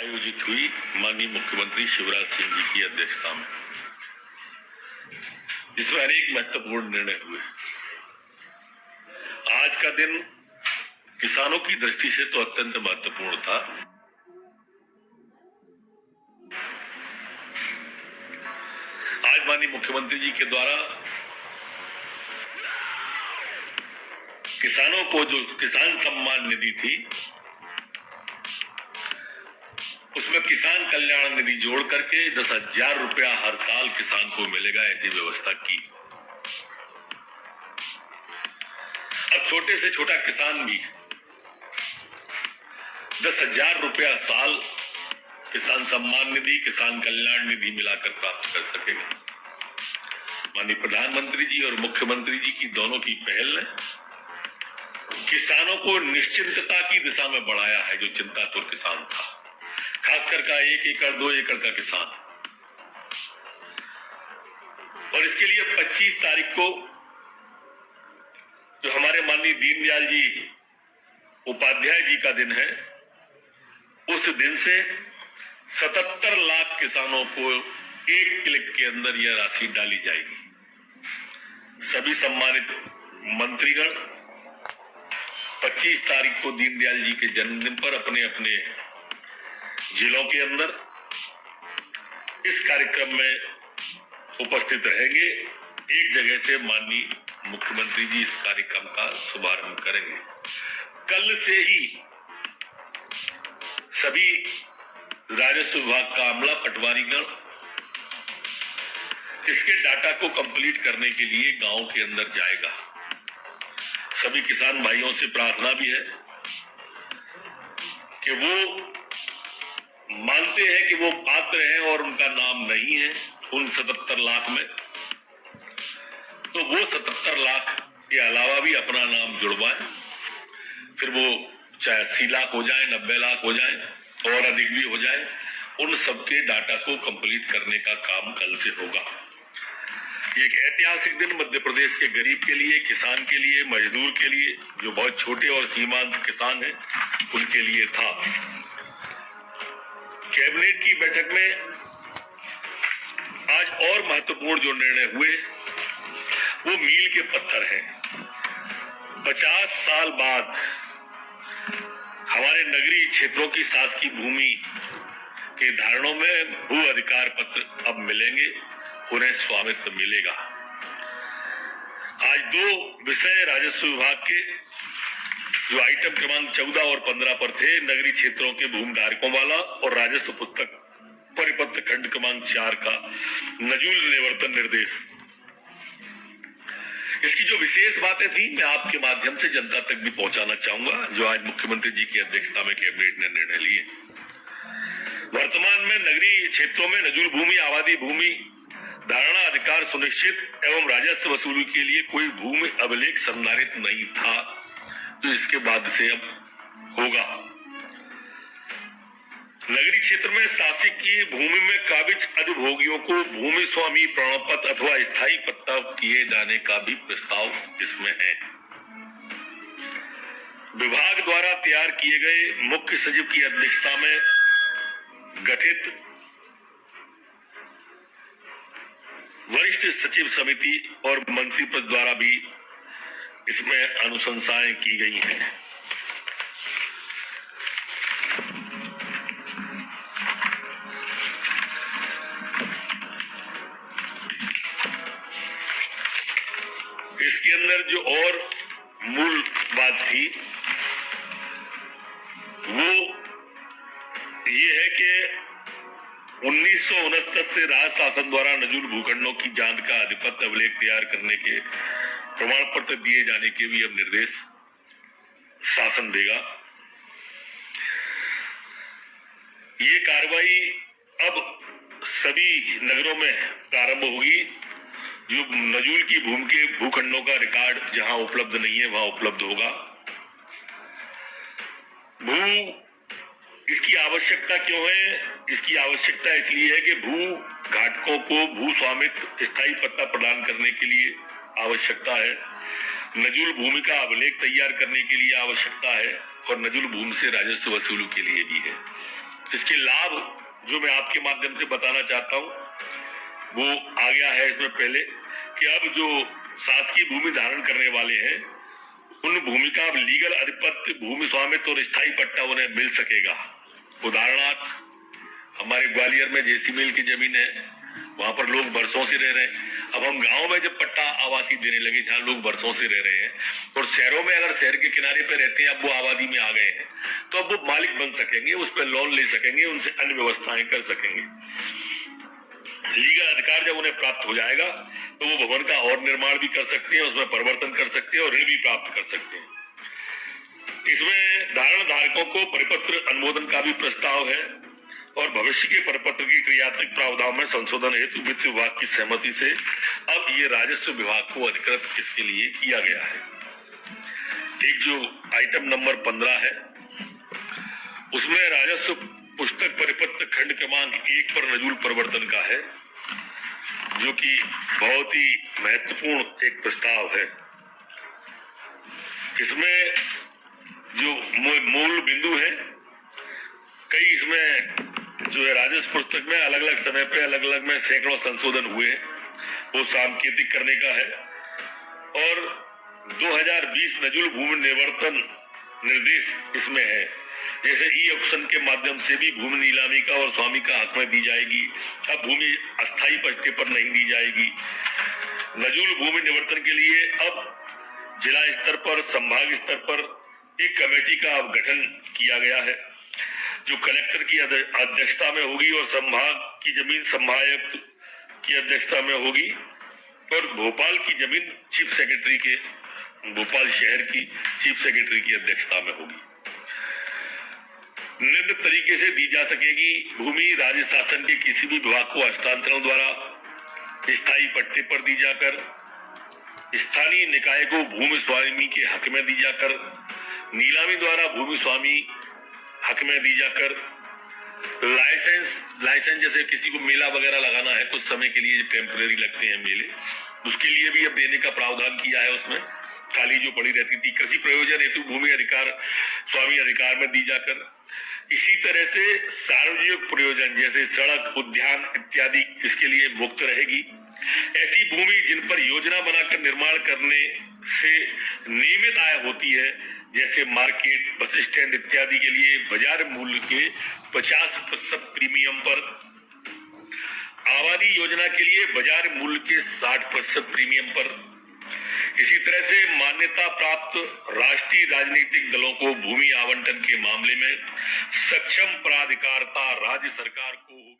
आयोजित हुई माननीय मुख्यमंत्री शिवराज सिंह जी की अध्यक्षता में, जिसमें अनेक महत्वपूर्ण निर्णय हुए। आज का दिन किसानों की दृष्टि से तो अत्यंत महत्वपूर्ण था। आज माननीय मुख्यमंत्री जी के द्वारा किसानों को जो किसान सम्मान निधि थी, उसमें किसान कल्याण निधि जोड़ करके 10,000 रुपया हर साल किसान को मिलेगा, ऐसी व्यवस्था की। अब छोटे से छोटा किसान भी 10,000 रुपया साल किसान सम्मान निधि, किसान कल्याण निधि मिलाकर प्राप्त कर सकेगा। माननीय प्रधानमंत्री जी और मुख्यमंत्री जी की दोनों की पहल ने किसानों को निश्चिंतता की दिशा में बढ़ाया है। जो चिंतातुर किसान था, खासकर का 1 एकड़ 2 एकड़ का किसान, और इसके लिए 25 तारीख को जो हमारे माननीय दीनदयाल जी उपाध्याय जी का दिन है, उस दिन से 77 लाख किसानों को 1 क्लिक के अंदर यह राशि डाली जाएगी। सभी सम्मानित मंत्रीगण 25 तारीख को दीनदयाल जी के जन्मदिन पर अपने अपने जिलों के अंदर इस कार्यक्रम में उपस्थित रहेंगे। एक जगह से माननीय मुख्यमंत्री जी इस कार्यक्रम का शुभारंभ करेंगे। कल से ही सभी राजस्व विभाग का अमला, पटवारीगण इसके डाटा को कंप्लीट करने के लिए गांव के अंदर जाएगा। सभी किसान भाइयों से प्रार्थना भी है कि वो मानते हैं कि वो पात्र हैं और उनका नाम नहीं है उन 77 लाख में, तो वो 77 लाख के अलावा भी अपना नाम जुड़वाएं। फिर वो चाहे 80 लाख हो जाए, 90 लाख हो जाए और अधिक भी हो जाए, उन सबके डाटा को कंप्लीट करने का काम कल से होगा। एक ऐतिहासिक दिन मध्य प्रदेश के गरीब के लिए, किसान के लिए, मजदूर के लिए, जो बहुत छोटे और सीमांत किसान हैं, उनके लिए था। कैबिनेट की बैठक में आज और महत्वपूर्ण जो निर्णय हुए वो मील के पत्थर हैं। 50 साल बाद हमारे नगरीय क्षेत्रों की शासकीय भूमि के धारणों में भू अधिकार पत्र अब मिलेंगे, उन्हें स्वामित्व मिलेगा। आज 2 विषय राजस्व विभाग के जो आइटम क्रमांक 14 और 15 पर थे, नगरीय क्षेत्रों के भूमि धारकों वाला और राजस्व पुस्तक परिपत्र खंड क्रमांक 4 का नजूल निवर्तन निर्देश, इसकी जो विशेष बातें थी मैं आपके माध्यम से जनता तक भी पहुंचाना चाहूंगा, जो आज मुख्यमंत्री जी की अध्यक्षता में कैबिनेट ने निर्णय लिए। वर्तमान में नगरीय क्षेत्रों में नजूल भूमि, आबादी भूमि धारणा अधिकार सुनिश्चित एवं राजस्व वसूली के लिए कोई भूमि अभिलेख संधारित नहीं था, जो इसके बाद से अब होगा। नगरीय क्षेत्र में शासकीय भूमि में काबिज अधिभोगियों को भूमि स्वामी प्रमाण पत्र अथवा स्थायी पट्टा किए जाने का भी प्रस्ताव इसमें है। विभाग द्वारा तैयार किए गए मुख्य सचिव की अध्यक्षता में गठित वरिष्ठ सचिव समिति और मंत्री पद द्वारा भी इसमें अनुशंसाएं की गई हैं। इसके अंदर जो और मूल बात थी वो ये है कि 1969 से राज्य शासन द्वारा नजूल भूखंडों की जांच का अधिपत्र अभिलेख तैयार करने के प्रमाण पत्र दिए जाने के भी अब निर्देश शासन देगा। ये कार्रवाई अब सभी नगरों में प्रारंभ होगी। जो नजूल की भूमि के भूखंडों का रिकॉर्ड जहां उपलब्ध नहीं है वहां उपलब्ध होगा। इसकी आवश्यकता क्यों है? इसकी आवश्यकता इसलिए है कि भू घाटकों को भू स्वामित्व स्थायी पट्टा प्रदान करने के लिए आवश्यकता है, नजूल भूमि का अभिलेख तैयार करने के लिए आवश्यकता है और नजूल भूमि से राजस्व वसूली के लिए भी है। इसके लाभ जो मैं आपके माध्यम से बताना चाहता हूं वो आ गया है इसमें पहले कि अब जो शासकीय भूमि धारण करने वाले हैं उन भूमि का अब लीगल अधिपत्य, भूमि स्वामित्व और स्थायी पट्टा उन्हें मिल सकेगा। उदाहरणार्थ हमारे ग्वालियर में जेसी मिल की जमीन है, वहां पर लोग बरसों से रह रहे हैं। अब हम गांव में जब पट्टा आवासी देने लगे जहां लोग बरसों से रह रहे हैं, और शहरों में अगर शहर के किनारे पे रहते हैं, अब वो आबादी में आ गए हैं, तो अब वो मालिक बन सकेंगे, उस पर लोन ले सकेंगे, उनसे अन्य व्यवस्थाएं कर सकेंगे। लीगल अधिकार जब उन्हें प्राप्त हो जाएगा तो वो भवन का और निर्माण भी कर सकते हैं, उसमें परिवर्तन कर सकते हैं और ऋण भी प्राप्त कर सकते हैं। इसमें धारण धारकों को परिपत्र अनुमोदन का भी प्रस्ताव है और भविष्य के परिपत्र की क्रियात्मक प्रावधान में संशोधन हेतु वित्त विभाग की सहमति से अब ये राजस्व विभाग को अधिकृत इसके लिए किया गया है। एक जो आइटम नंबर 15 है उसमें राजस्व पुस्तक परिपत्र खंड क्रमांक 1 पर नजूल परिवर्तन का है, जो कि बहुत ही महत्वपूर्ण एक प्रस्ताव है। इसमें जो मूल बिंदु है, कई इसमें जो है राजस्व पुस्तक में अलग अलग समय पे अलग अलग में सैकड़ों संशोधन हुए, वो सांकेतिक करने का है। और 2020 नजूल भूमि निवर्तन निर्देश इसमें है, जैसे ई ऑक्शन के माध्यम से भी भूमि नीलामी का और स्वामी का हक में दी जाएगी। अब भूमि अस्थायी पट्टे पर नहीं दी जाएगी। नजूल भूमि निवर्तन के लिए अब जिला स्तर पर, संभाग स्तर पर एक कमेटी का गठन किया गया है, जो कलेक्टर की अध्यक्षता में होगी और संभाग की जमीन संभागायुक्त की अध्यक्षता में होगी और भोपाल की जमीन चीफ सेक्रेटरी के, भोपाल शहर की चीफ सेक्रेटरी की अध्यक्षता में होगी। निम्न तरीके से दी जा सकेगी भूमि राज्य शासन के किसी भी विभाग को हस्तांतरण द्वारा स्थायी पट्टे पर दी जाकर, स्थानीय निकाय को भूमि स्वामी के हक में दी जाकर, नीलामी द्वारा भूमि स्वामी हक में दी जाकर, लाइसेंस जैसे किसी को मेला वगैरह लगाना है कुछ समय के लिए, टेम्परेरी लगते हैं मेले, उसके लिए भी अब देने का प्रावधान किया है। उसमें खाली जो पड़ी रहती थी, कृषि प्रयोजन हेतु भूमि अधिकार स्वामी अधिकार में दी जाकर। इसी तरह से सार्वजनिक प्रयोजन जैसे सड़क, उद्यान इत्यादि इसके लिए मुक्त रहेगी। ऐसी भूमि जिन पर योजना बनाकर निर्माण करने से नियमित आय होती है, जैसे मार्केट, बस स्टैंड इत्यादि के लिए बाजार मूल्य के 50% प्रीमियम पर, आबादी योजना के लिए बाजार मूल्य के 60% प्रीमियम पर। इसी तरह से मान्यता प्राप्त राष्ट्रीय राजनीतिक दलों को भूमि आवंटन के मामले में सक्षम प्राधिकारता राज्य सरकार को